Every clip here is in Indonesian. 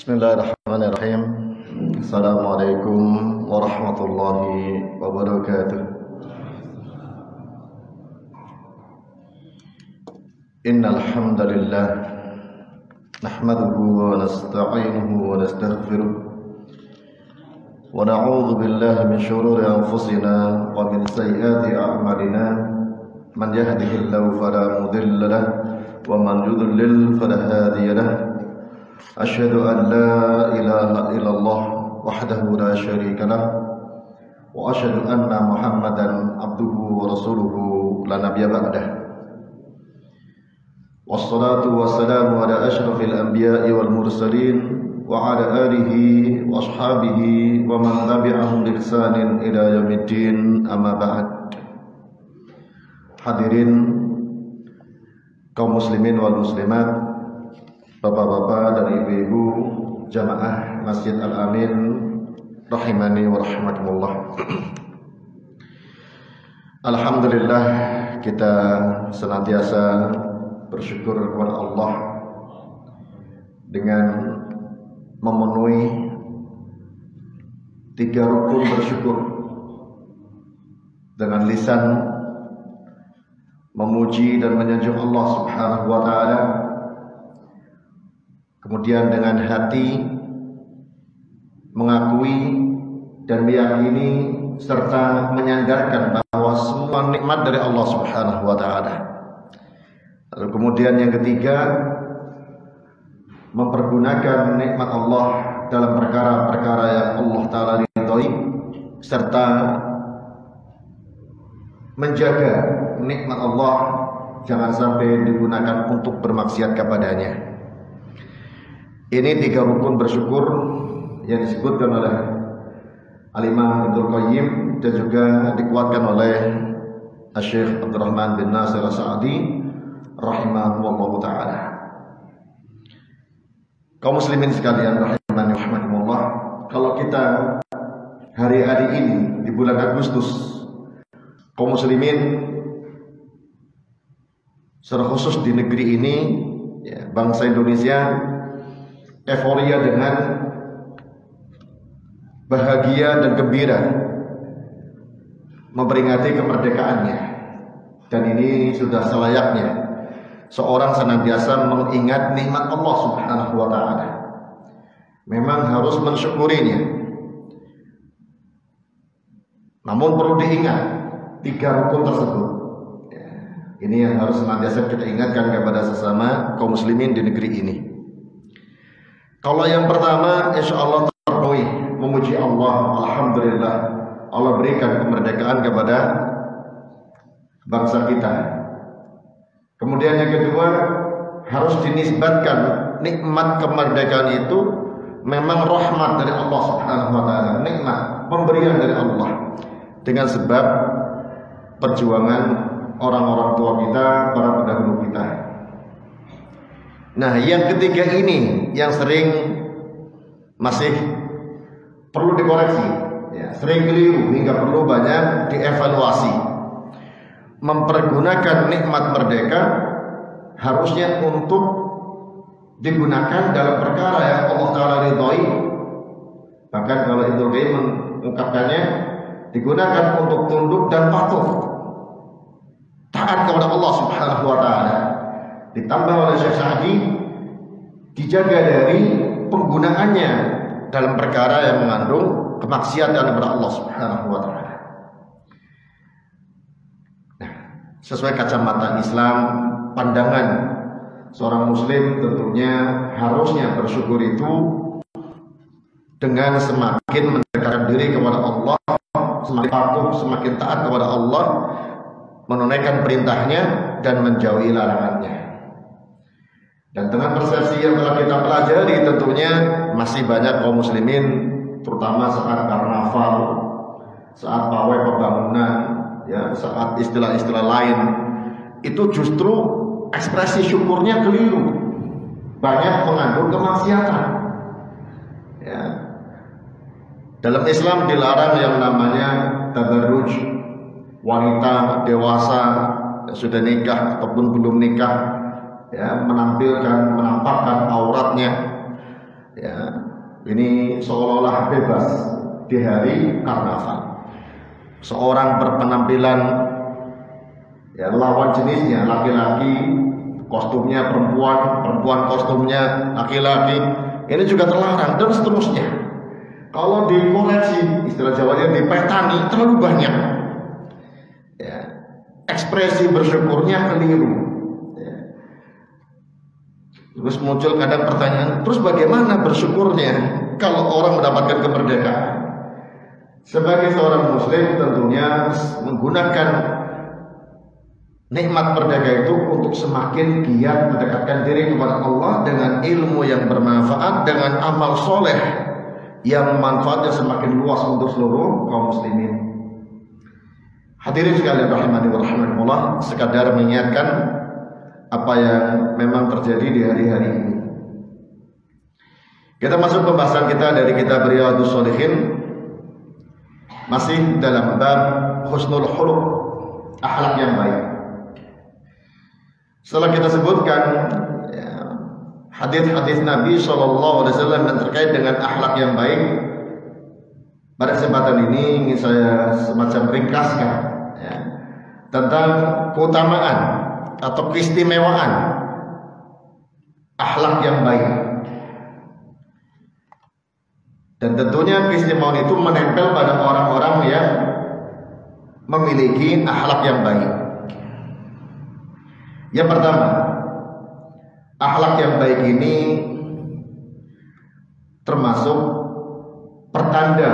Bismillahirrahmanirrahim. Assalamualaikum warahmatullahi wabarakatuh. Innal hamdalillah nahmaduhu wa nasta'inuhu wa nastaghfiruh wa na'udzu billahi min shururi anfusina wa min sayyiati a'malina. Man yahdihillahu fala mudilla lahu wa man yudlil fala hadiya lahu. Asyhadu an la ilaha illallah wahdahu la syarika lah wa asyhadu anna Muhammadan abduhu wa rasuluhu la nabiyya ba'dah. Wassalatu wassalamu ala asyrafil anbiya'i wal mursalin wa ala alihi wa ashabihi wa man tabi'ahum bi ihsanin ila yaumiddin, amma ba'd. Hadirin kaum muslimin wal muslimat, bapak-bapak dan ibu-ibu jamaah Masjid Al-Amin rahimani wa rahimakumullah. Alhamdulillah, kita senantiasa bersyukur kepada Allah dengan memenuhi 3 rukun bersyukur dengan lisan memuji dan menyanjung Allah Subhanahu wa taala, kemudian dengan hati mengakui dan meyakini serta menyandarkan bahwa semua nikmat dari Allah Subhanahu wa taala. Lalu kemudian yang ketiga, mempergunakan nikmat Allah dalam perkara-perkara yang Allah taala ridhoi serta menjaga nikmat Allah jangan sampai digunakan untuk bermaksiat kepadanya. Ini 3 rukun bersyukur yang disebutkan oleh Al-Imam Ibnu Qayyim dan juga dikuatkan oleh Syekh Abdurrahman bin Nasir As-Sa'di rahimahullah ta'ala. Kaum muslimin sekalian rahimani rahimakumullah, kalau kita hari-hari ini di bulan Agustus, kaum muslimin secara khusus di negeri ini, ya, bangsa Indonesia euforia dengan bahagia dan gembira memperingati kemerdekaannya. Dan ini sudah selayaknya seorang senantiasa mengingat nikmat Allah Subhanahu wa taala. Memang harus mensyukurinya. Namun perlu diingat 3 rukun tersebut. Ini yang harus senantiasa kita ingatkan kepada sesama kaum muslimin di negeri ini. Kalau yang pertama, insya Allah terpenuhi memuji Allah. Alhamdulillah, Allah berikan kemerdekaan kepada bangsa kita. Kemudian yang kedua, harus dinisbatkan nikmat kemerdekaan itu memang rahmat dari Allah Subhanahu wa taala, nikmat pemberian dari Allah dengan sebab perjuangan orang-orang tua kita, para pendahulu kita. Nah, yang ketiga ini yang sering masih perlu dikoreksi, ya, sering keliru hingga perlu banyak dievaluasi. Mempergunakan nikmat merdeka harusnya untuk digunakan dalam perkara yang Allah Ta'ala ridhoi. Bahkan kalau Ibnu Qayyim mengungkapkannya, digunakan untuk tunduk dan patuh, taat kepada Allah Subhanahu wa taala. Ditambah oleh Syekh Sa'di, dijaga dari penggunaannya dalam perkara yang mengandung kemaksiatan kepada Allah Subhanahu wa taala. Nah, sesuai kacamata Islam, pandangan seorang muslim tentunya harusnya bersyukur itu dengan semakin mendekatkan diri kepada Allah, semakin patuh, semakin taat kepada Allah, menunaikan perintahnya dan menjauhi larangannya. Dan dengan persepsi yang telah kita pelajari, tentunya masih banyak kaum muslimin, terutama saat karnaval, saat pawai pembangunan, ya, saat istilah-istilah lain, itu justru ekspresi syukurnya keliru, banyak mengandung kemaksiatan. Ya. Dalam Islam dilarang yang namanya tabarruj, wanita dewasa sudah nikah ataupun belum nikah, ya, menampakkan auratnya Ya, ini seolah-olah bebas di hari karnaval. Seorang berpenampilan ya lawan jenisnya, laki-laki kostumnya perempuan, perempuan kostumnya laki-laki, ini juga terlarang dan seterusnya. Kalau dikoreksi, istilah Jawanya dipetani, terlalu banyak. Ya, ekspresi bersyukurnya keliru. Ya. Terus muncul kadang pertanyaan, terus bagaimana bersyukurnya kalau orang mendapatkan kemerdekaan? Sebagai seorang muslim tentunya menggunakan nikmat merdeka itu untuk semakin giat mendekatkan diri kepada Allah dengan ilmu yang bermanfaat, dengan amal soleh yang manfaatnya semakin luas untuk seluruh kaum muslimin. Hadirin sekalian rahimani wa rahimakumullah, sekadar mengingatkan apa yang memang terjadi di hari-hari ini. Kita masuk pembahasan kita dari kitab Riyadhus Shalihin, masih dalam bab husnul khuluq, akhlak yang baik. Setelah kita sebutkan ya, hadis-hadis Nabi SAW yang terkait dengan akhlak yang baik, pada kesempatan ini ingin saya semacam ringkaskan ya, tentang keutamaan atau keistimewaan akhlak yang baik. Dan tentunya keistimewaan itu menempel pada orang-orang yang memiliki akhlak yang baik. Yang pertama, akhlak yang baik ini termasuk pertanda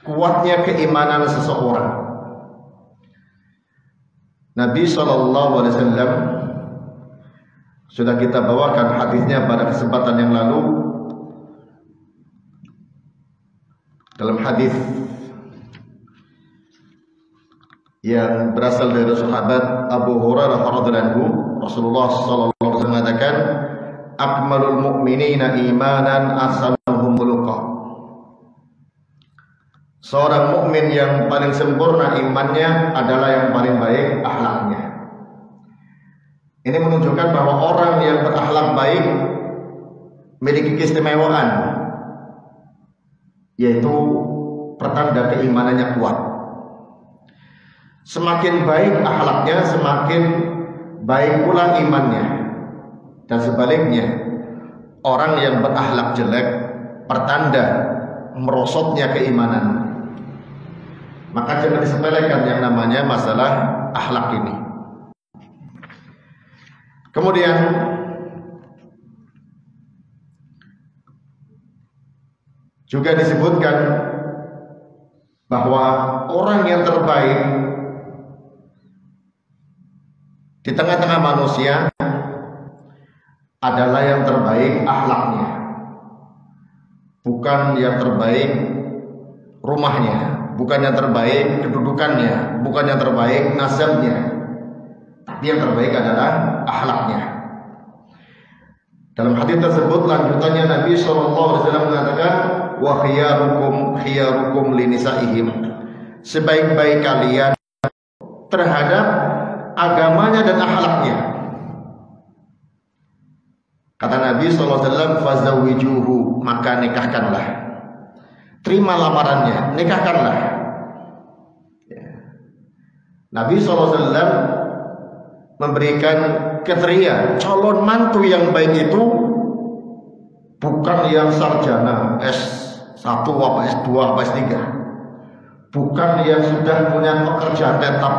kuatnya keimanan seseorang. Nabi SAW sudah kita bawakan hadisnya pada kesempatan yang lalu. Dalam hadis yang berasal dari sahabat Abu Hurairah radhiyallahu anhu, Rasulullah sallallahu alaihi wasallam mengatakan, "Akmalul mu'minina imanan ahsanuhum khuluqan." Seorang mukmin yang paling sempurna imannya adalah yang paling baik akhlaknya. Ini menunjukkan bahwa orang yang berakhlak baik memiliki keistimewaan, yaitu pertanda keimanannya kuat. Semakin baik akhlaknya, semakin baik pula imannya. Dan sebaliknya, orang yang berakhlak jelek pertanda merosotnya keimanan. Maka jangan disepelekan yang namanya masalah akhlak ini. Kemudian juga disebutkan bahwa orang yang terbaik di tengah-tengah manusia adalah yang terbaik akhlaknya, bukan yang terbaik rumahnya, bukan yang terbaik kedudukannya, bukan yang terbaik nasabnya, tapi yang terbaik adalah akhlaknya. Dalam hadis tersebut lanjutannya Nabi SAW mengatakan, wa khiyarukum linisaihim, sebaik-baik kalian terhadap agamanya dan akhlaknya. Kata Nabi SAW, fazawwijuhu, maka nikahkanlah, terima lamarannya, nikahkanlah. Nabi SAW memberikan kriteria calon mantu yang baik itu bukan yang sarjana S1 apa S2 apa S3, bukan yang sudah punya pekerjaan tetap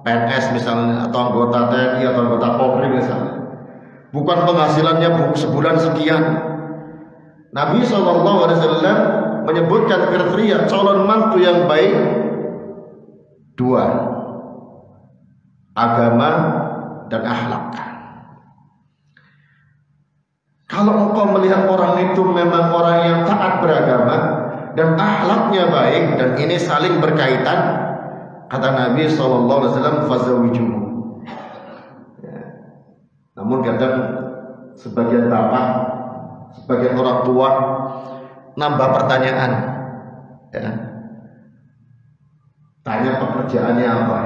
PNS misalnya, atau anggota TNI atau anggota Polri misalnya, bukan penghasilannya sebulan sekian. Nabi SAW menyebutkan kriteria calon mantu yang baik dua, agama dan akhlak. Kalau engkau melihat orang itu memang orang yang taat beragama dan akhlaknya baik, dan ini saling berkaitan, kata Nabi SAW, fazawijuhu. Ya. Namun kadang sebagian bapak, sebagian orang tua nambah pertanyaan, ya. Tanya pekerjaannya apa,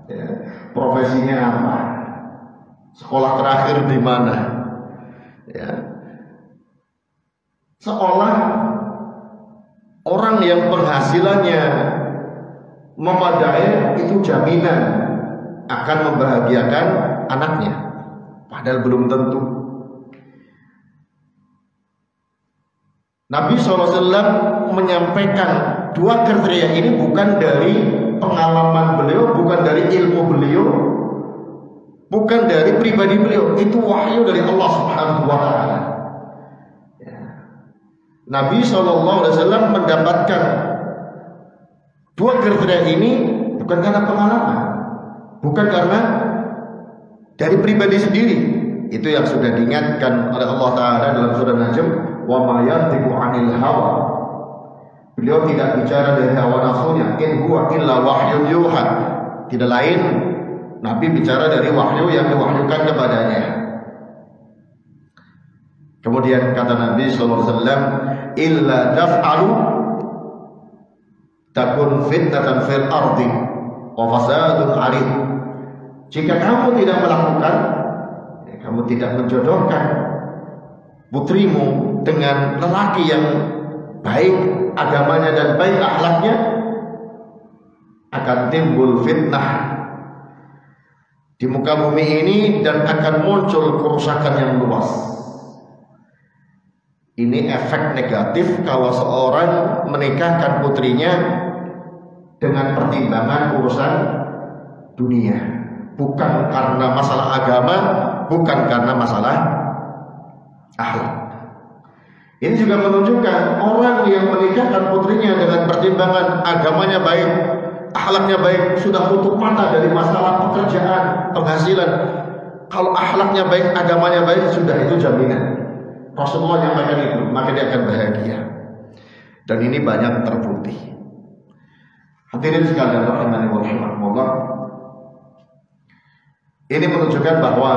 ya. Profesinya apa, sekolah terakhir di mana. Ya. Seolah orang yang penghasilannya memadai itu jaminan akan membahagiakan anaknya, padahal belum tentu. Nabi SAW menyampaikan dua kriteria ini bukan dari pengalaman beliau, bukan dari ilmu beliau, bukan dari pribadi beliau, itu wahyu dari Allah Subhanahu wa Ta'ala. Nabi SAW mendapatkan dua kriteria ini bukan karena pengalaman, bukan karena dari pribadi sendiri. Itu yang sudah diingatkan oleh Allah Ta'ala dalam surah Najm, wa ma yantiqu 'anil hawa. Beliau tidak bicara dari hawa nafsunya, in huwa illa wahyun yuha. Tidak lain, Nabi bicara dari wahyu yang diwahyukan kepadanya. Kemudian kata Nabi SAW, illa daf'alu takun fitnatan fil ardi wa fasadun 'arid. Jika kamu tidak melakukan, kamu tidak menjodohkan putrimu dengan lelaki yang baik agamanya dan baik akhlaknya, akan timbul fitnah di muka bumi ini dan akan muncul kerusakan yang luas. Ini efek negatif kalau seorang menikahkan putrinya dengan pertimbangan urusan dunia, bukan karena masalah agama, bukan karena masalah akhlak. Ini juga menunjukkan orang yang menikahkan putrinya dengan pertimbangan agamanya baik, akhlaknya baik, sudah tutup mata dari masalah pekerjaan, penghasilan. Kalau akhlaknya baik, agamanya baik, sudah itu jaminan. Rasulullah nyampaikan itu, maka dia akan bahagia. Dan ini banyak terbukti. Hadirin sekalian rahimani wa rahimakumullah. Ini menunjukkan bahwa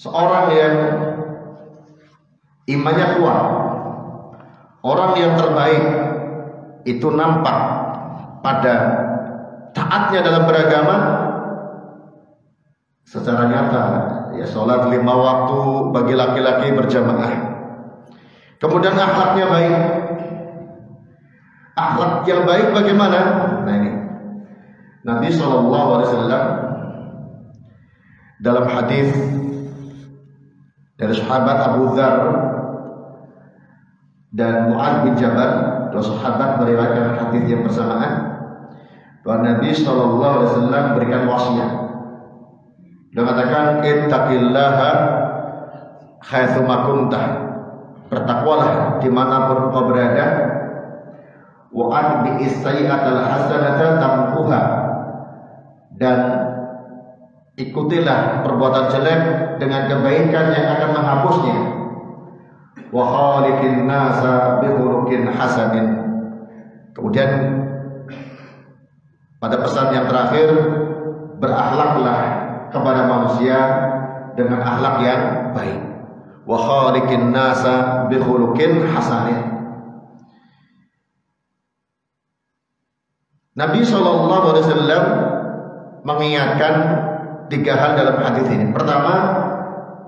seorang yang imannya kuat, orang yang terbaik itu nampak pada taatnya dalam beragama secara nyata. Ya, sholat 5 waktu bagi laki-laki berjamaah. Kemudian akhlaknya baik. Akhlak yang baik bagaimana? Nah ini Nabi SAW dalam hadis dari sahabat Abu Dzar dan Mu'adz bin Jabal, dua sahabat meriwayatkan hadis yang bersamaan, bahwa Nabi SAW berikan wasiat. Dia mengatakan, ittaqillaha haitsu ma kunta, bertakwalah dimanapun kau berada, wa atbi as-sayyi'atal hasanata tamkuha, dan ikutilah perbuatan jelek dengan kebaikan yang akan menghapusnya, wa khaliqin nasa bi khuluqin hasanin. Kemudian pada pesan yang terakhir, berakhlaklah kepada manusia dengan akhlak yang baik, wa khaliqin nasa bi khuluqin hasanin. Nabi SAW mengingatkan 3 hal dalam hadis ini. Pertama,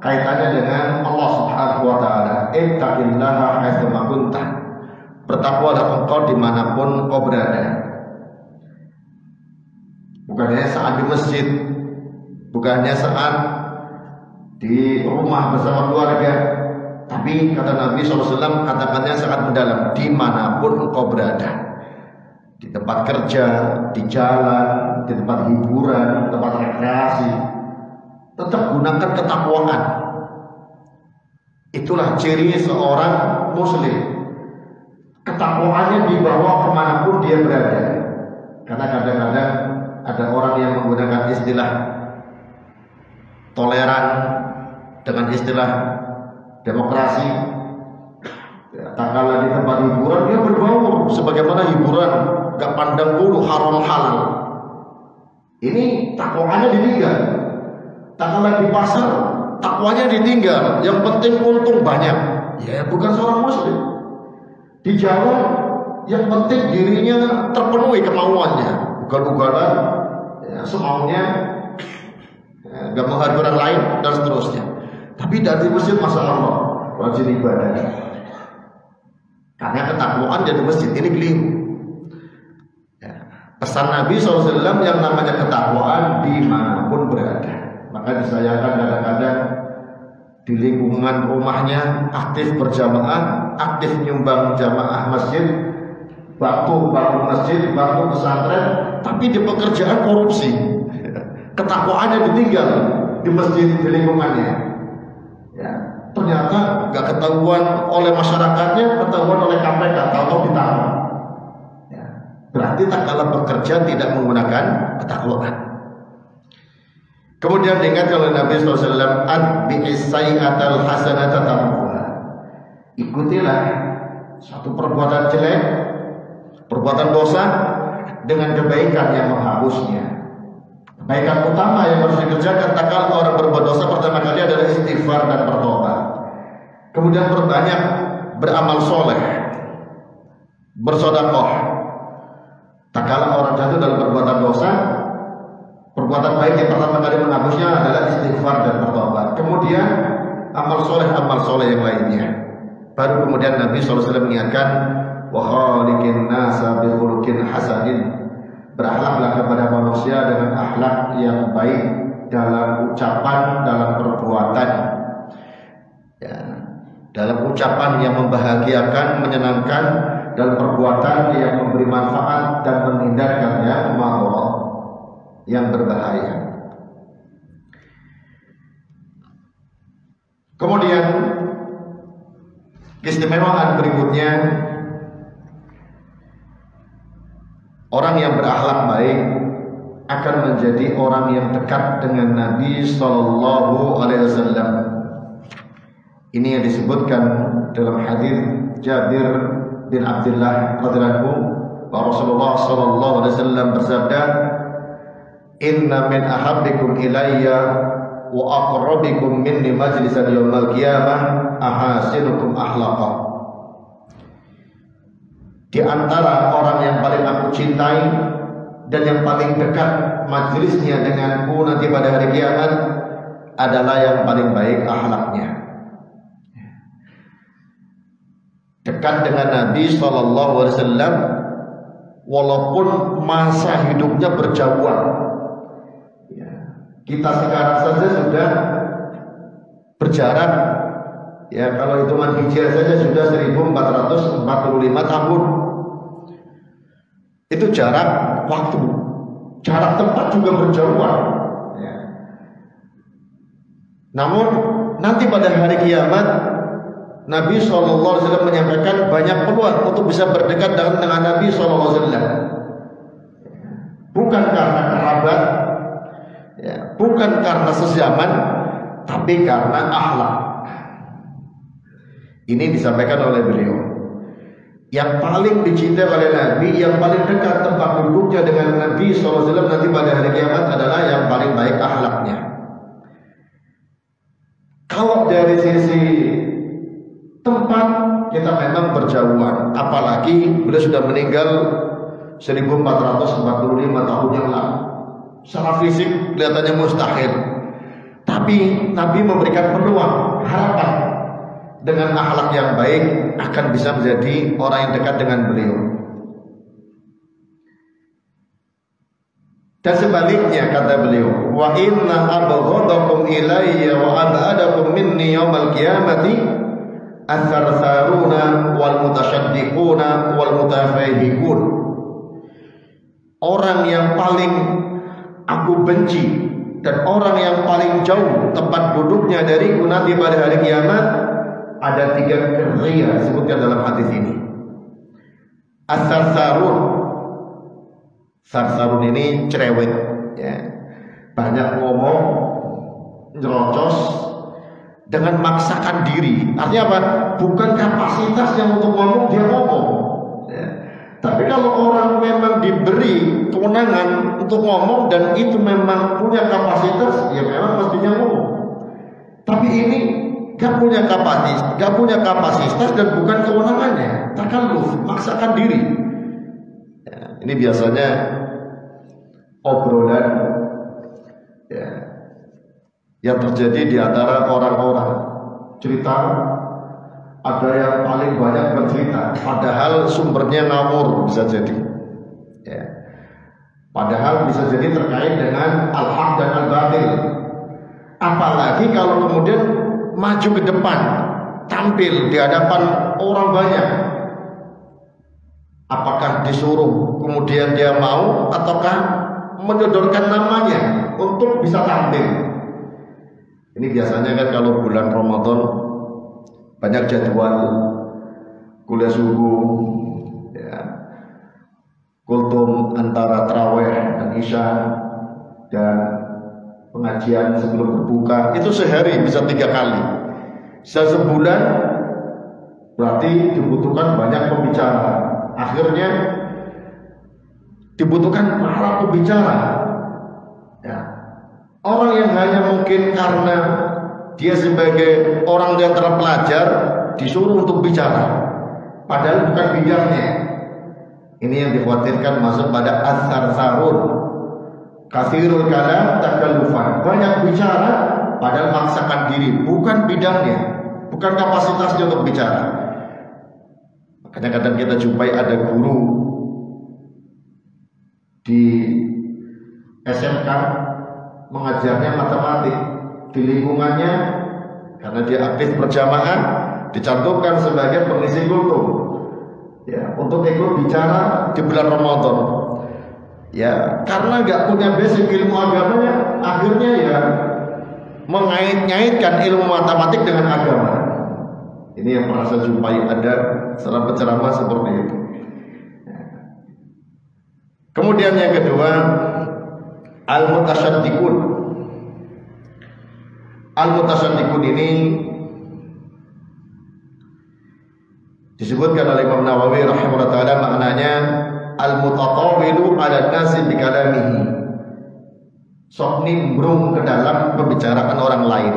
kaitannya dengan Allah Subhanahu wa Ta'ala, ittaqillaha haitsu ma kunta, bertakwalah engkau dimanapun kau berada. Bukan hanya saat di masjid, bukan hanya saat di rumah bersama keluarga, tapi kata Nabi SAW, katakannya sangat mendalam, dimanapun engkau berada, di tempat kerja, di jalan, di tempat hiburan, tempat rekreasi, tetap gunakan ketakwaan. Itulah ciri seorang muslim, ketakwaannya dibawa kemanapun dia berada. Karena kadang-kadang ada orang yang menggunakan istilah toleran dengan istilah demokrasi. Tak kalah di tempat hiburan dia berbaur sebagaimana hiburan, gak pandang bulu haram halal. Ini takwaannya ditinggal. Tak kalah di pasar, takwanya ditinggal. Yang penting untung banyak. Ya bukan seorang muslim. Di jalan, yang penting dirinya terpenuhi kemauannya, ugal-ugalan, ya, semaunya, gak menghargai orang lain dan seterusnya. Tapi dari masjid, masya Allah, rajin ibadah. Karena ketakwaan jadi masjid ini keliru. Ya. Pesan Nabi SAW yang namanya ketakwaan dimanapun berada. Maka disayangkan kadang-kadang di lingkungan rumahnya aktif berjamaah, aktif nyumbang jamaah masjid, waktu bangun masjid, waktu pesantren, tapi di pekerjaan korupsi. Ketakwaannya ditinggal di masjid, di lingkungannya. Ya, ternyata nggak ketahuan oleh masyarakatnya, ketahuan oleh KPK, tahu ditangkap. Ya, berarti tak kalah bekerja tidak menggunakan ketakwaan. Kemudian diingatkan oleh Nabi SAW, "Atbi'is sayyi'atal hasanata tamhuha." Ikutilah satu perbuatan jelek, perbuatan dosa dengan kebaikan yang menghapusnya. Kebaikan utama yang harus dikerjakan tak kalah orang berbuat dosa pertama kali adalah istighfar dan bertobat. Kemudian berbanyak beramal soleh, bersedekah. Tak kalah orang jatuh dalam perbuatan dosa, perbuatan baik yang pertama kali menghapusnya adalah istighfar dan bertobat. Kemudian amal soleh yang lainnya. Baru kemudian Nabi SAW mengingatkan, wa khaliqin nasa bi khuluqin hasanin. Berakhlaklah kepada manusia dengan akhlak yang baik dalam ucapan, dalam perbuatan. Ya, dalam ucapan yang membahagiakan, menyenangkan, dalam perbuatan yang memberi manfaat dan menghindarkan yang ma'ruf, yang berbahaya. Kemudian keistimewaan berikutnya, orang yang berakhlak baik akan menjadi orang yang dekat dengan Nabi Sallallahu Alaihi Wasallam. Ini yang disebutkan dalam hadis Jabir bin Abdullah radhiyallahu anhu, bahwa Rasulullah Sallallahu Alaihi Wasallam bersabda, "Inna min ahabbikum ilayya wa aqrabikum minni majlisan yaumal qiyamah ahasinukum akhlaqa." Di antara orang yang paling aku cintai dan yang paling dekat majelisnya denganku nanti pada hari kiamat adalah yang paling baik akhlaknya. Dekat dengan Nabi SAW walaupun masa hidupnya berjauhan. Kita sekarang saja sudah berjarak, ya kalau hitungan hijriah saja sudah 1445 tahun. Itu jarak waktu, jarak tempat juga berjauhan. Ya. Namun nanti pada hari kiamat Nabi SAW menyampaikan banyak peluang untuk bisa berdekat dengan Nabi SAW. Bukan karena kerabat, ya, bukan karena sezaman, tapi karena akhlak. Ini disampaikan oleh beliau. Yang paling dicintai oleh Nabi, yang paling dekat tempat duduknya dengan Nabi SAW nanti pada hari kiamat adalah yang paling baik akhlaknya. Kalau dari sisi tempat kita memang berjauhan, apalagi beliau sudah meninggal 1445 tahun yang lalu. Secara fisik kelihatannya mustahil, tapi Nabi memberikan peluang, harapan dengan akhlak yang baik akan bisa menjadi orang yang dekat dengan beliau. Dan sebaliknya kata beliau, wa inna abghadakum ilayya wa ab'adakum minni yaumal qiyamati ath-thartharuna wal mutasyaddiquna wal mutafahihun. Orang yang paling aku benci dan orang yang paling jauh tempat duduknya dariku nanti pada hari kiamat ada 3 kriteria disebutkan dalam hadis ini. As-sarsarun, sarsarun ini cerewet, ya. Banyak ngomong, nyerocos dengan maksakan diri. Artinya apa? Bukan kapasitas yang untuk ngomong dia ngomong. Ya. Tapi kalau orang memang diberi kewenangan untuk ngomong dan itu memang punya kapasitas, ya memang mestinya ngomong. Tapi ini gak punya kapasitas dan bukan kewenangannya, takalluf, maksakan diri. Ya, ini biasanya obrolan, ya, yang terjadi di antara orang-orang. Cerita, ada yang paling banyak bercerita, padahal sumbernya ngawur bisa jadi. Ya. Padahal bisa jadi terkait dengan al-haq dan al-batil. Apalagi kalau kemudian maju ke depan, tampil di hadapan orang banyak. Apakah disuruh kemudian dia mau, ataukah menyodorkan namanya untuk bisa tampil? Ini biasanya kan kalau bulan Ramadan banyak jadwal kuliah subuh, ya, kultum antara tarawih dan isya, dan pengajian sebelum berbuka. Itu sehari bisa 3 kali. Sebulan berarti dibutuhkan banyak pembicara. Akhirnya dibutuhkan para pembicara. Ya. Orang yang hanya mungkin karena dia sebagai orang yang terpelajar disuruh untuk bicara, padahal bukan bidangnya. Ini yang dikhawatirkan masuk pada as-sarsarun, katsirul kalam takallufan, banyak bicara padahal memaksakan diri, bukan bidangnya, bukan kapasitasnya untuk bicara. Makanya kadang kita jumpai ada guru di SMK mengajarnya matematik, di lingkungannya karena dia aktif berjamaah dicantumkan sebagai pengisi kultum, ya, untuk ikut bicara di bulan Ramadan. Ya, karena nggak punya basic ilmu agamanya, akhirnya ya mengait-ngaitkan ilmu matematik dengan agama. Ini yang pernah saya jumpai ada salah penceramah seperti itu. Kemudian yang kedua, al-mutasyaddiqun. Al-mutasyaddiqun ini disebutkan oleh Imam Nawawi rahimahullah ta'ala, maknanya al-mutatawilu ala nasi bi kalamihi, sok nimbrung ke dalam pembicaraan orang lain.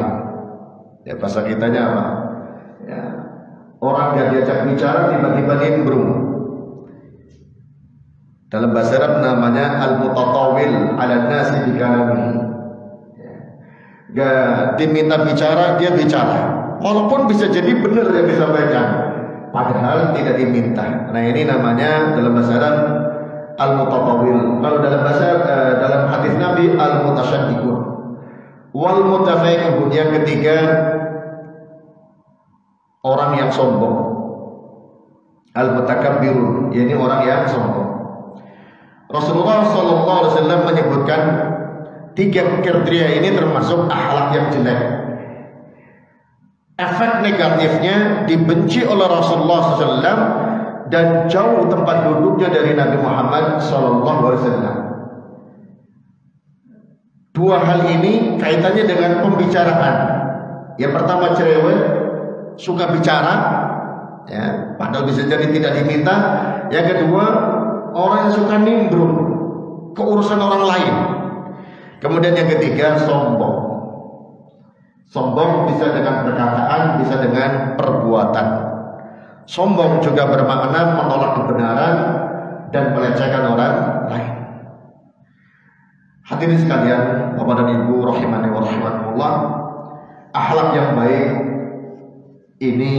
Ya, bahasa kitanya apa? Ya, orang yang diajak bicara tiba-tiba nimbrung. Dalam bahasa Arab namanya al-mutatawil ala nasi bi kalamihi. Gak diminta bicara, dia bicara, walaupun bisa jadi benar yang disampaikan, padahal tidak diminta. Nah, ini namanya dalam bahasa Arab al-mutatawil. Kalau dalam bahasa dalam hadis Nabi al-mutasyaddiqun. Wal mutafaqihun, yang ketiga orang yang sombong. Al-mutakabbirun, yakni orang yang sombong. Rasulullah SAW menyebutkan 3 kriteria ini termasuk akhlak yang jelek. Efek negatifnya dibenci oleh Rasulullah SAW dan jauh tempat duduknya dari Nabi Muhammad SAW. 2 hal ini kaitannya dengan pembicaraan. Yang pertama, cerewet, suka bicara, ya, padahal bisa jadi tidak diminta. Yang kedua, orang yang suka nimbrung ke urusan orang lain. Kemudian yang ketiga, sombong. Sombong bisa dengan perkataan, bisa dengan perbuatan. Sombong juga bermakna menolak kebenaran dan melecehkan orang lain. Hadirin sekalian, Bapak dan Ibu rahimani wa rahimakumullah, akhlak yang baik ini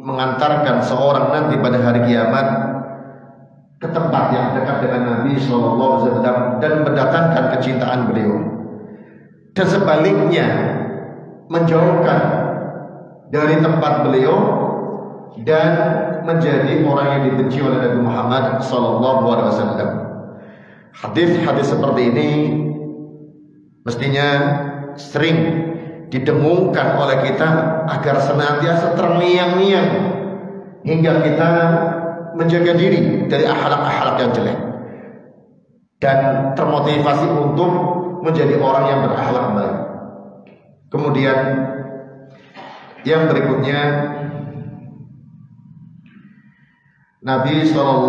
mengantarkan seorang nanti pada hari kiamat ke tempat yang dekat dengan Nabi SAW dan mendatangkan kecintaan beliau, dan sebaliknya menjauhkan dari tempat beliau dan menjadi orang yang dibenci oleh Nabi Muhammad SAW. Hadis-hadis seperti ini mestinya sering didengungkan oleh kita agar senantiasa terngiang-ngiang hingga kita menjaga diri dari akhlak-akhlak yang jelek dan termotivasi untuk menjadi orang yang berakhlak baik. Kemudian yang berikutnya, Nabi SAW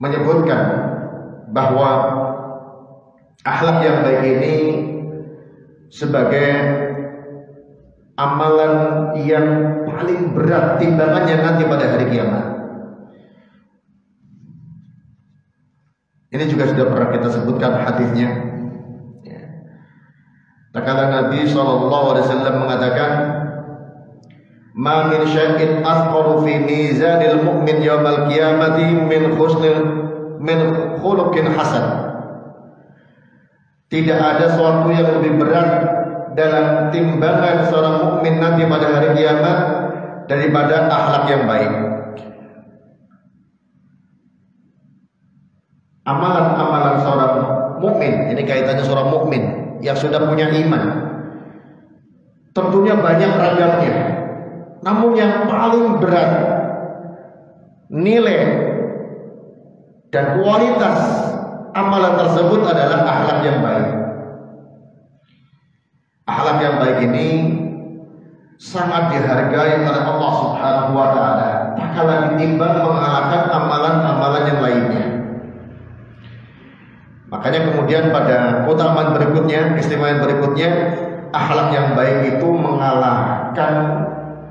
menyebutkan bahwa akhlak yang baik ini sebagai amalan yang paling berat timbangannya nanti pada hari kiamat. Ini juga sudah pernah kita sebutkan hadisnya. Kata Nabi SAW mengatakan, "Ma min syai'in athqalu fi mizanil mu'min yaumal qiyamati min khuluqin hasan." Tidak ada sesuatu yang lebih berat dalam timbangan seorang mukmin nanti pada hari kiamat daripada akhlak yang baik. Amalan-amalan seorang mukmin, ini kaitannya seorang mukmin yang sudah punya iman, tentunya banyak ragamnya. Namun yang paling berat nilai dan kualitas amalan tersebut adalah akhlak yang baik. Akhlak yang baik ini sangat dihargai oleh Allah Subhanahu wa taala, tak kalah ditimbang mengalahkan amalan-amalan yang lainnya. Makanya kemudian pada keutamaan berikutnya, keistimewaan berikutnya, akhlak yang baik itu mengalahkan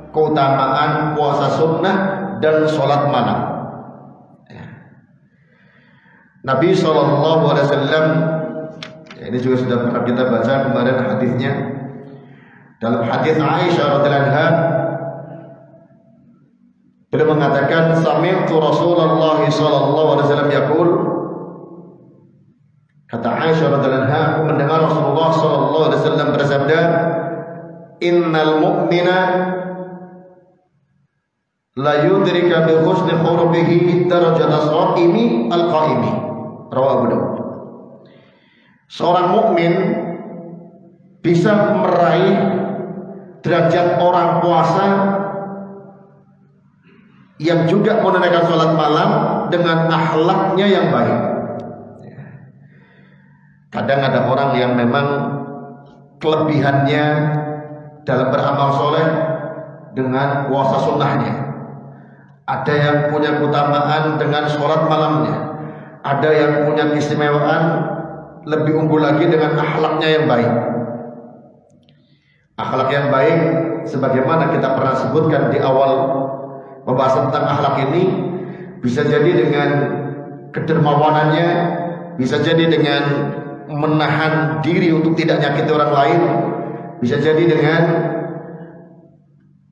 keutamaan puasa sunnah dan sholat malam. Nabi SAW, ini juga sudah pernah kita baca kemarin hadisnya. Dalam hadis Aisyah radhiyallahu anha, beliau mengatakan, "Sami'tu Rasulullah sallallahu alaihi wasallam yaqul." Kata Aisyah radhiyallahu anha, aku mendengar Rasulullah sallallahu alaihi wasallam bersabda, "Innal mu'mina la yudrika bi husni khuluqihi darajata as-sha'imi al-qa'imi." Rawahu Daud. Seorang mukmin bisa meraih derajat orang puasa yang juga menunaikan sholat malam dengan akhlaknya yang baik. Kadang ada orang yang memang kelebihannya dalam beramal soleh dengan puasa sunnahnya. Ada yang punya keutamaan dengan sholat malamnya. Ada yang punya keistimewaan lebih unggul lagi dengan akhlaknya yang baik. Akhlak yang baik, sebagaimana kita pernah sebutkan di awal pembahasan tentang akhlak ini, bisa jadi dengan kedermawanannya, bisa jadi dengan menahan diri untuk tidak nyakiti orang lain, bisa jadi dengan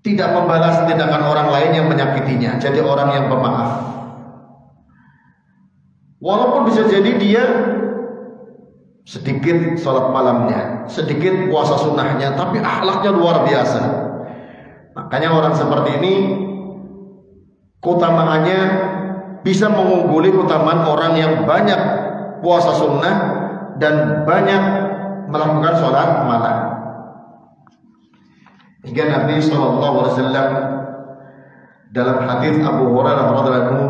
tidak membalas tindakan orang lain yang menyakitinya, jadi orang yang pemaaf. Walaupun bisa jadi dia sedikit sholat malamnya, sedikit puasa sunnahnya, tapi akhlaknya luar biasa. Makanya orang seperti ini keutamaannya bisa mengungguli keutamaan orang yang banyak puasa sunnah dan banyak melakukan sholat malam. Hingga Nabi SAW dalam hadis Abu Hurairah radhiyallahu anhu,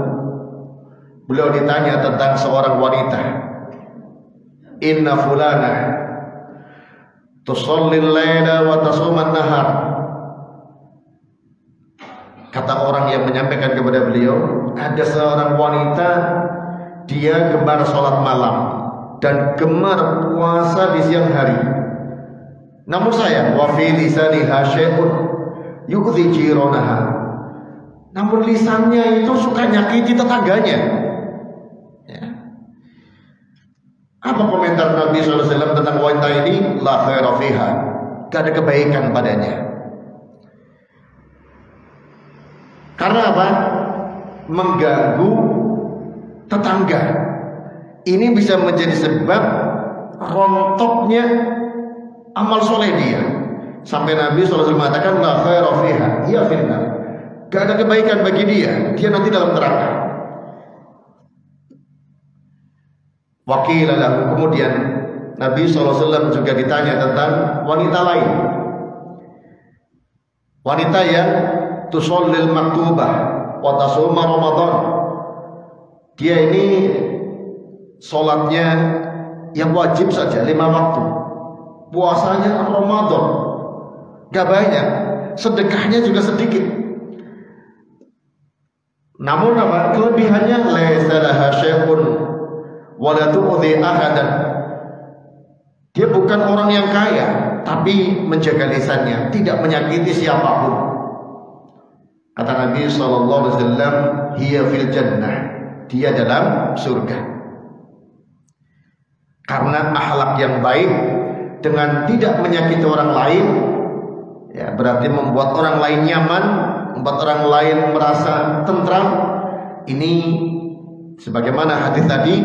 beliau ditanya tentang seorang wanita, "Inna fulana tusallil laila wa tasuman nahar." Kata orang yang menyampaikan kepada beliau, ada seorang wanita, dia gemar sholat malam dan gemar puasa di siang hari. Namun sayang, wa fi lisaniha syai'un yu'dhi jiranaha. Namun lisannya itu suka nyakiti tetangganya. Ya. Apa komentar Nabi SAW tentang wanita ini? La khaira fiha. Gak ada kebaikan padanya. Karena apa? Mengganggu tetangga. Ini bisa menjadi sebab rontoknya amal soleh dia. Sampai Nabi SAW mengatakan, la khaira fiha, hiya finnar. Gak ada kebaikan bagi dia nanti dalam neraka. Wakilalah. Kemudian Nabi SAW juga ditanya tentang wanita lain, wanita yang tusallil maktubah wa tasuma Ramadan. Dia ini sholatnya yang wajib saja 5 waktu, puasanya Ramadan gak banyak, sedekahnya juga sedikit. Namun apa? Kelebihannya laisa laha syai'un wa la tu'dhi ahadan. Dia bukan orang yang kaya, tapi menjaga lisannya, tidak menyakiti siapapun. Kata Nabi SAW, hiya fil jannah, dia dalam surga. Karena akhlak yang baik dengan tidak menyakiti orang lain, ya berarti membuat orang lain nyaman, membuat orang lain merasa tentram. Ini sebagaimana hadis tadi,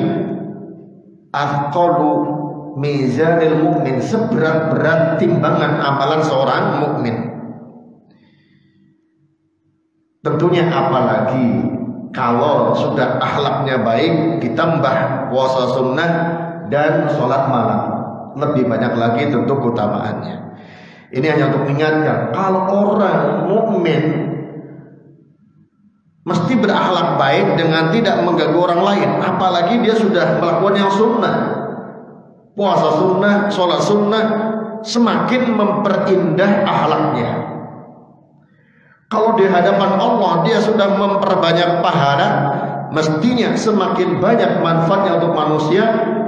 aqallu mizanil mukmin, seberat-berat timbangan amalan seorang mukmin. Tentunya apalagi kalau sudah akhlaknya baik, ditambah puasa sunnah dan sholat malam, lebih banyak lagi tentu keutamaannya. Ini hanya untuk mengingatkan, kalau orang mukmin mesti berakhlak baik dengan tidak mengganggu orang lain, apalagi dia sudah melakukan yang sunnah, puasa sunnah, sholat sunnah, semakin memperindah akhlaknya. Kalau di hadapan Allah dia sudah memperbanyak pahala, mestinya semakin banyak manfaatnya untuk manusia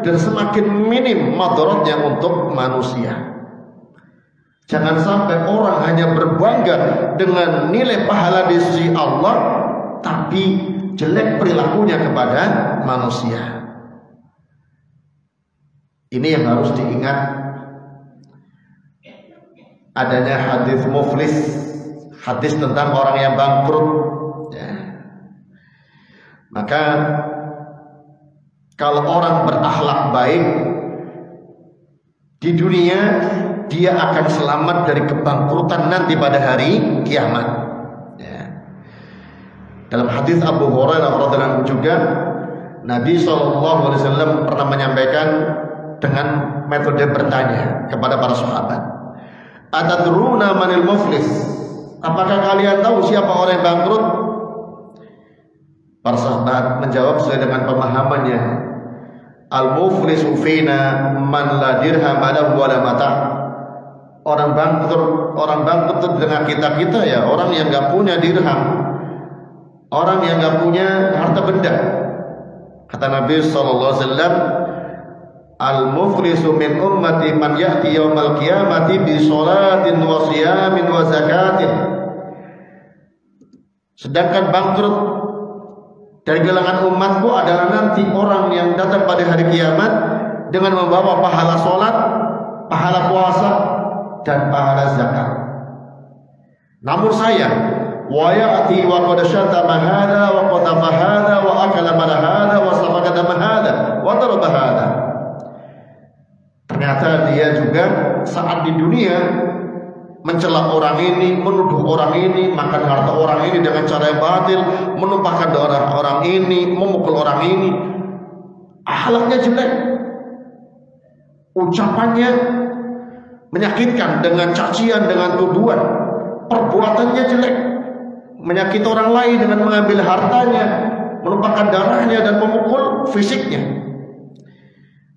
dan semakin minim madaratnya untuk manusia. Jangan sampai orang hanya berbangga dengan nilai pahala di sisi Allah, tapi jelek perilakunya kepada manusia. Ini yang harus diingat. Adanya hadis muflis, hadis tentang orang yang bangkrut, ya. Maka kalau orang berakhlak baik di dunia, dia akan selamat dari kebangkrutan nanti pada hari kiamat, ya. Dalam hadis Abu Hurairah radhiyallahu anhu juga, Nabi SAW pernah menyampaikan dengan metode bertanya kepada para sahabat, atadruna manil muflis, apakah kalian tahu siapa orang yang bangkrut? Para sahabat menjawab sesuai dengan pemahamannya, al-muflisu fina man la dirham lahu wa la mata'. Orang bangkrut dengan kita ya orang yang nggak punya dirham, orang yang nggak punya harta benda. Kata Nabi SAW, al-muflisu min ummati man ya'ti yaumal qiyamati bi sholatin wa siyamin wa zakatin. Sedangkan bangkrut dari kalangan umatku adalah nanti orang yang datang pada hari kiamat dengan membawa pahala sholat, pahala puasa, dan pahala zakat. Namun saya, wa ya'ti wa qad syatama hadha wa qatafa hadha wa akala mala hadha wa safaka dama hadha wa daraba hadha. Ternyata dia juga saat di dunia mencela orang ini, menuduh orang ini, makan harta orang ini dengan cara yang batil, menumpahkan darah orang ini, memukul orang ini. Akhlaknya jelek, ucapannya menyakitkan dengan cacian, dengan tuduhan, perbuatannya jelek, menyakiti orang lain dengan mengambil hartanya, menumpahkan darahnya dan memukul fisiknya.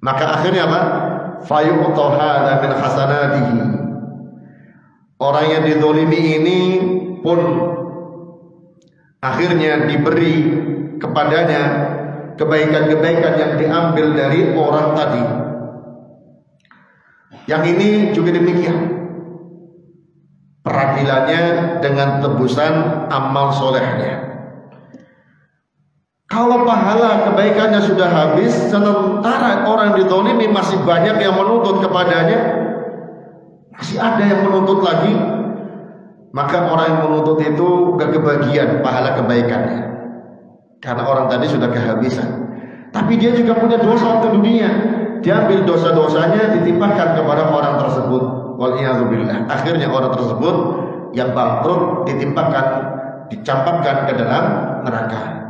Maka akhirnya apa? Fayu'ta hadza min hasanatihi. Orang yang dizalimi ini pun akhirnya diberi kepadanya kebaikan-kebaikan yang diambil dari orang tadi. Yang ini juga demikian, peradilannya dengan tebusan amal solehnya. Kalau pahala kebaikannya sudah habis, sementara orang dizalimi masih banyak yang menuntut kepadanya, masih ada yang menuntut lagi, maka orang yang menuntut itu gak kebagian pahala kebaikannya, karena orang tadi sudah kehabisan. Tapi dia juga punya dosa untuk dunia, diambil dosa-dosanya ditimpakan kepada orang tersebut. Wal'iyadzubillah. Akhirnya orang tersebut yang bangkrut ditimpakan, dicampakkan ke dalam neraka.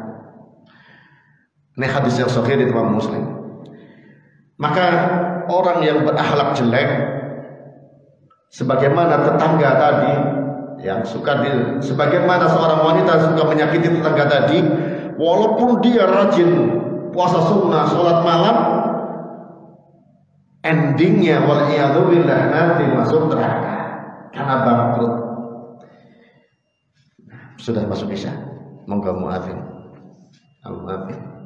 Ini hadis yang sahih di Imam Muslim. Maka orang yang berakhlak jelek, sebagaimana tetangga tadi yang sebagaimana seorang wanita suka menyakiti tetangga tadi, walaupun dia rajin puasa sunnah, sholat malam, endingnya wal'iyadzubillah nanti masuk neraka karena bangkrut. Sudah masuk isya, monggo muadzin. Al-muadzin.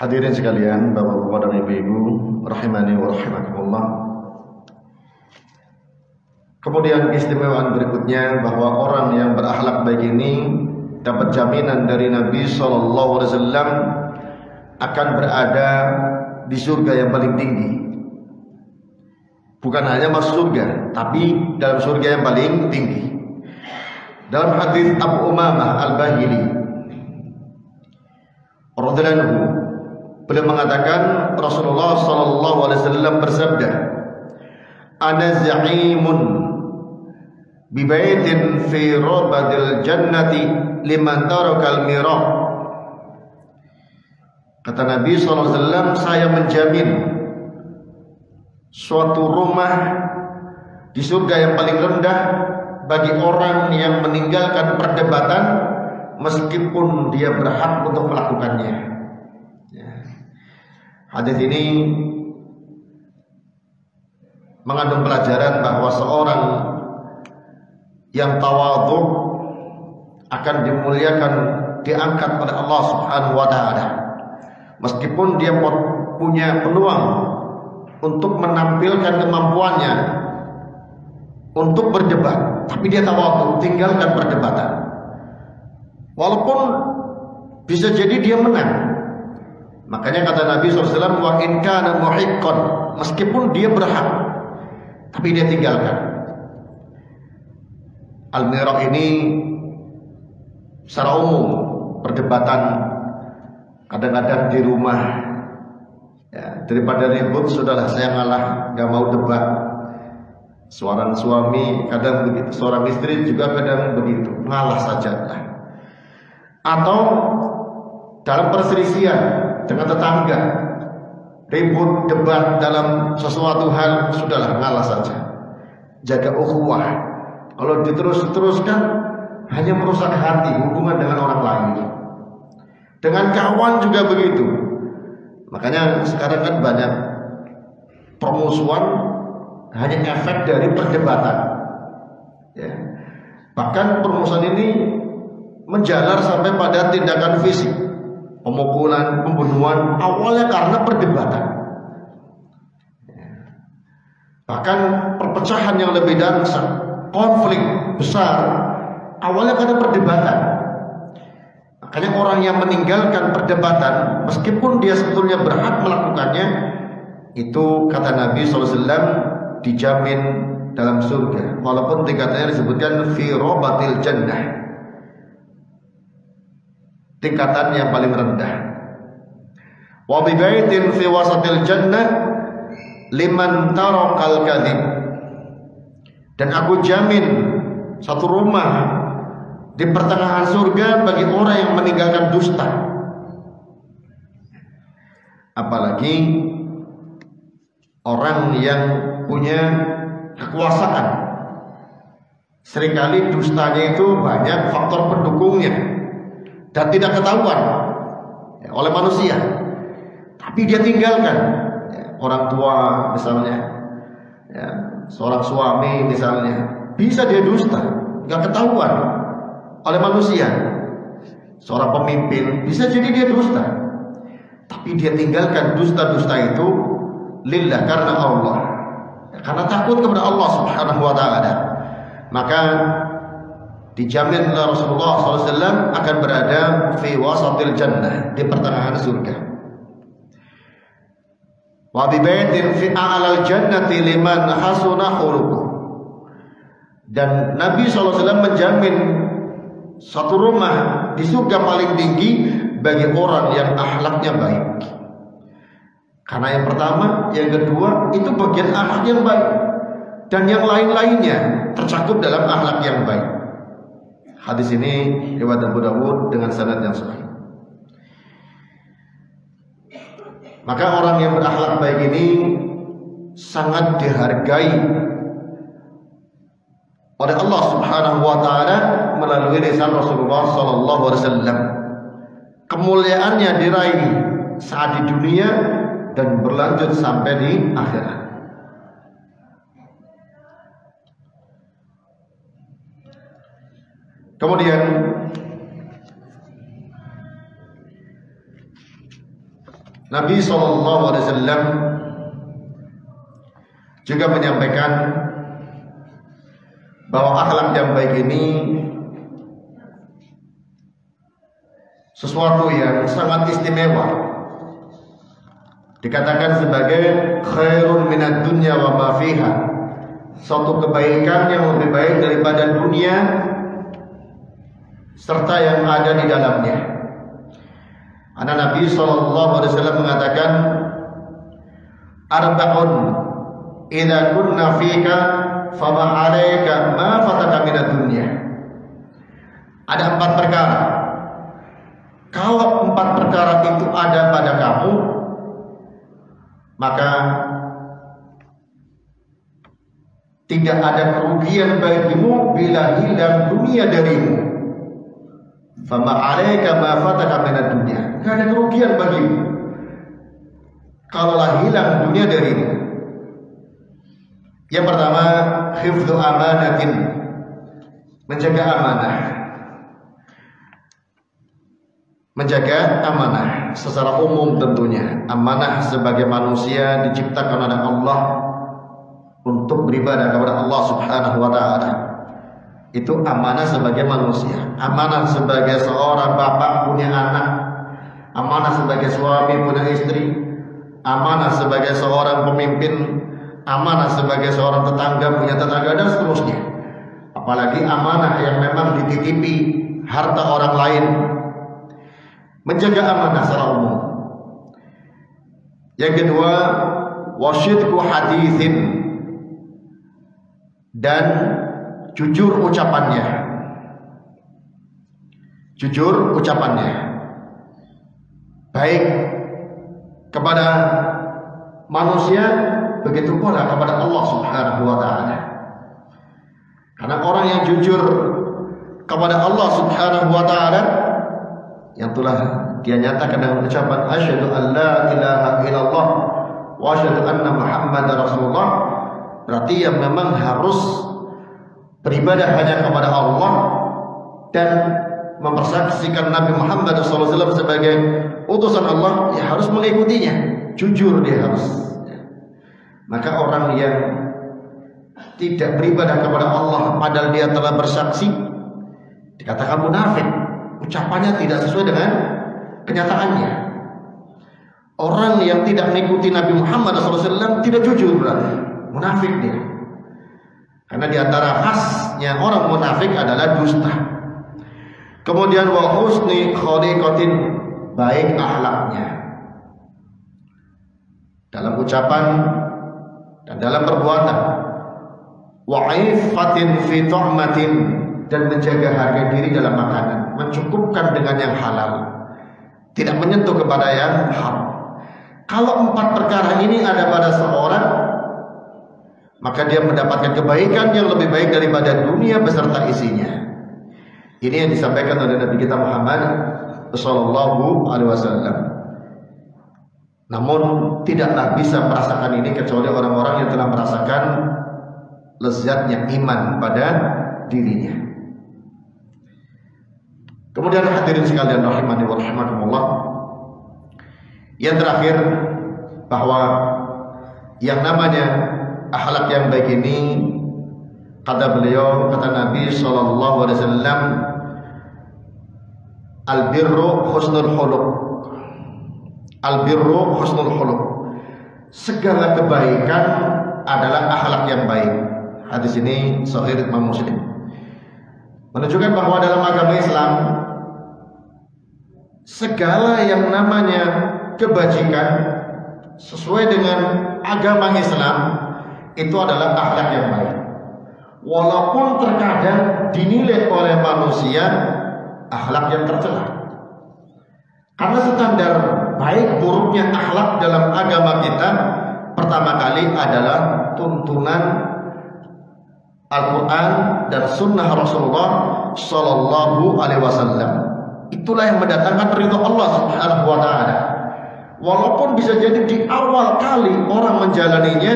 Hadirin sekalian, Bapak-bapak dan Ibu-ibu, rahimani wa rahimakumullah. Kemudian keistimewaan berikutnya bahwa orang yang berakhlak baik ini dapat jaminan dari Nabi SAW akan berada di surga yang paling tinggi. Bukan hanya masuk surga, tapi dalam surga yang paling tinggi. Dalam hadis Abu Umamah Al-Bahili radhiyallahu anhu, beliau mengatakan Rasulullah SAW bersabda, "Ana za'imun bi baitin fi rabadil jannati liman tarakal mirah." Kata Nabi SAW, saya menjamin suatu rumah di surga yang paling rendah bagi orang yang meninggalkan perdebatan meskipun dia berhak untuk melakukannya. Hadis ini mengandung pelajaran bahwa seorang yang tawadhu akan dimuliakan, diangkat oleh Allah Subhanahu wa taala. Meskipun dia punya peluang untuk menampilkan kemampuannya untuk berdebat, tapi dia tawadhu, tinggalkan perdebatan. Walaupun bisa jadi dia menang. Makanya kata Nabi SAW, wa in kana muhiqqan, meskipun dia berhak, tapi dia tinggalkan. Al-Mirah ini secara umum perdebatan kadang-kadang di rumah, ya, daripada ribut sudahlah saya ngalah, gak mau debat. Seorang suami kadang begitu, seorang istri juga kadang begitu, ngalah saja. Atau dalam perselisihan dengan tetangga, ribut debat dalam sesuatu hal, sudahlah ngalah saja. Jaga ukhuwah. Kalau diteruskan hanya merusak hati, hubungan dengan orang lain. Dengan kawan juga begitu. Makanya sekarang kan banyak permusuhan hanya efek dari perdebatan. Ya. Bahkan permusuhan ini menjalar sampai pada tindakan fisik. Pemukulan, pembunuhan awalnya karena perdebatan. Bahkan perpecahan yang lebih dahsyat, konflik besar awalnya karena perdebatan. Makanya orang yang meninggalkan perdebatan meskipun dia sebetulnya berhak melakukannya, itu kata Nabi SAW dijamin dalam surga, walaupun tingkatannya disebutkan fi rabatil jannah, tingkatan yang paling rendah. Wa bi baitin fi wasatil jannah liman tarakal kadzib. Dan aku jamin satu rumah di pertengahan surga bagi orang yang meninggalkan dusta. Apalagi orang yang punya kekuasaan. Seringkali dustanya itu banyak faktor pendukungnya dan tidak ketahuan oleh manusia. Tapi dia tinggalkan orang tua misalnya, seorang suami misalnya, bisa dia dusta, nggak ketahuan oleh manusia. Seorang pemimpin bisa jadi dia dusta, tapi dia tinggalkan dusta-dusta itu lillah, karena Allah, karena takut kepada Allah Subhanahu wa ta'ala. Maka dijamin oleh Rasulullah SAW akan berada fi wasatil jannah, di pertengahan surga. Wa bi baitin fi a'lal jannati liman hasuna khuluquh. Dan Nabi SAW menjamin satu rumah di surga paling tinggi bagi orang yang akhlaknya baik. Karena yang pertama, yang kedua itu bagian akhlak yang baik, dan yang lain-lainnya tercakup dalam akhlak yang baik. Hadis ini riwayat Abu Dawud dengan sanad yang sahih. Maka orang yang berakhlak baik ini sangat dihargai oleh Allah Subhanahu wa ta'ala melalui lisan Rasulullah sallallahu alaihi wasallam. Kemuliaannya diraih saat di dunia dan berlanjut sampai di akhirat. Kemudian Nabi SAW juga menyampaikan bahwa akhlak yang baik ini sesuatu yang sangat istimewa. Dikatakan sebagai khairun minad dunya wa ma fiha, suatu kebaikan yang lebih baik daripada dunia serta yang ada di dalamnya. Karena Nabi SAW mengatakan, arba'un idza kunna fika fama 'alaika ma fataka minad dunya. Ada 4 perkara. Kalau 4 perkara itu ada pada kamu, maka tidak ada kerugian bagimu bila hilang dunia darimu. Fama 'alaika ma fataka minad dunya. Tidak ada kerugian bagimu kalaulah hilang dunia darimu. Yang pertama, hifdzu amanatin, menjaga amanah. Menjaga amanah secara umum tentunya. Amanah sebagai manusia diciptakan oleh Allah untuk beribadah kepada Allah Subhanahu wa ta'ala. Itu amanah sebagai manusia. Amanah sebagai seorang bapak punya anak, amanah sebagai suami punya istri, amanah sebagai seorang pemimpin, amanah sebagai seorang tetangga punya tetangga, dan seterusnya. Apalagi amanah yang memang dititipi harta orang lain. Menjaga amanah secara umum. Yang kedua, wasyidqu haditsin, dan jujur ucapannya. Jujur ucapannya, baik kepada manusia, begitu pula kepada Allah Subhanahu wa ta'ala. Karena orang yang jujur kepada Allah Subhanahu wa ta'ala, yang telah dia nyatakan dengan ucapan asyhadu an la ilaha illallah wa asyhadu anna muhammadar rasulullah, berarti yang memang harus beribadah hanya kepada Allah dan mempersaksikan Nabi Muhammad SAW sebagai utusan Allah, ya harus mengikutinya. Jujur dia harus. Maka orang yang tidak beribadah kepada Allah padahal dia telah bersaksi, dikatakan munafik. Ucapannya tidak sesuai dengan kenyataannya. Orang yang tidak mengikuti Nabi Muhammad SAW tidak jujur, berarti munafik dia. Karena di antara khasnya orang munafik adalah dusta. Kemudian wa husni khaliqatin, baik akhlaknya. dalam ucapan dan dalam perbuatan, wa iffatin fi tu'matin, dan menjaga harga diri dalam makanan, mencukupkan dengan yang halal, tidak menyentuh kepada yang haram. Kalau 4 perkara ini ada pada seorang, maka dia mendapatkan kebaikan yang lebih baik daripada dunia beserta isinya. Ini yang disampaikan oleh Nabi kita Muhammad sallallahu alaihi wasallam. Namun tidaklah bisa merasakan ini kecuali orang-orang yang telah merasakan lezatnya iman pada dirinya. Kemudian hadirin sekalian rahimani wa rahimakumullah, yang terakhir, bahwa yang namanya akhlak yang baik ini, kata beliau, kata Nabi sallallahu alaihi wasallam, al-birru husnul khuluq. Al-birru husnul khuluq. Segala kebaikan adalah akhlak yang baik. Hadis ini sahih Imam Muslim. Menunjukkan bahwa dalam agama Islam segala yang namanya kebajikan sesuai dengan agama Islam itu adalah akhlak yang baik. Walaupun terkadang dinilai oleh manusia akhlak yang tercela. Karena standar baik buruknya akhlak dalam agama kita pertama kali adalah tuntunan Al-Quran dan Sunnah Rasulullah Sallallahu Alaihi Wasallam. Itulah yang mendatangkan ridho Allah Subhanahu Wa Taala. Walaupun bisa jadi di awal kali orang menjalaninya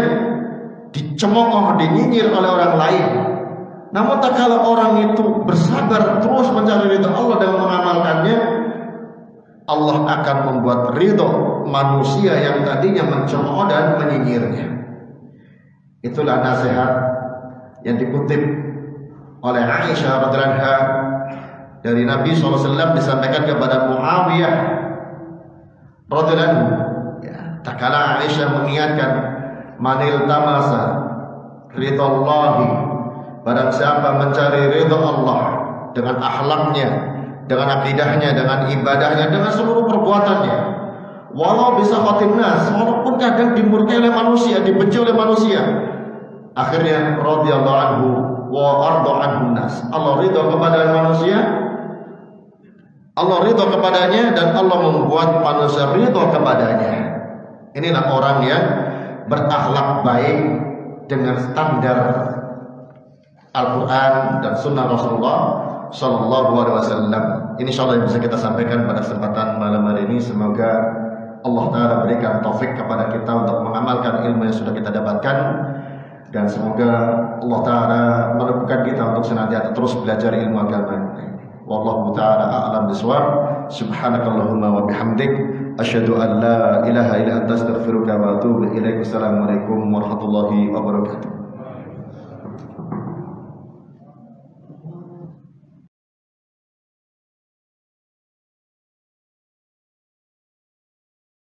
dicemooh, dinyinyir oleh orang lain, namun tak kala orang itu bersabar terus mencari ridho Allah dan mengamalkannya, Allah akan membuat ridho manusia yang tadinya mencemooh dan menyinyirnya. Itulah nasihat yang dikutip oleh Aisyah radhiyallahu anha dari Nabi SAW disampaikan kepada Muawiyah radhiyallahu anhu. Ya, tak kala Aisyah mengingatkan, manil tamasa ridallahi, barang siapa mencari ridha Allah dengan akhlaknya, dengan akidahnya, dengan ibadahnya, dengan seluruh perbuatannya, walau bisa khatin nas, walaupun kadang dimurkai oleh manusia, dibenci oleh manusia, akhirnya radhiyallahu anhu wa arda anhu nas, Allah ridha kepada manusia, Allah ridha kepadanya, dan Allah membuat manusia ridha kepadanya. Inilah orang yang berakhlak baik dengan standar Al-Quran dan Sunnah Rasulullah Sallallahu Alaihi Wasallam. Ini insyaallah yang bisa kita sampaikan pada kesempatan malam hari ini. Semoga Allah Ta'ala berikan taufik kepada kita untuk mengamalkan ilmu yang sudah kita dapatkan, dan semoga Allah Ta'ala menumbuhkan kita untuk senantiasa terus belajar ilmu agama. Wallahu ta'ala a'lam bishawab. Subhanakallahumma wa bihamdik, asyhadu an la ilaha illa anta astaghfiruka wa atubu ilaik. Wassalamualaikum warahmatullahi wabarakatuh.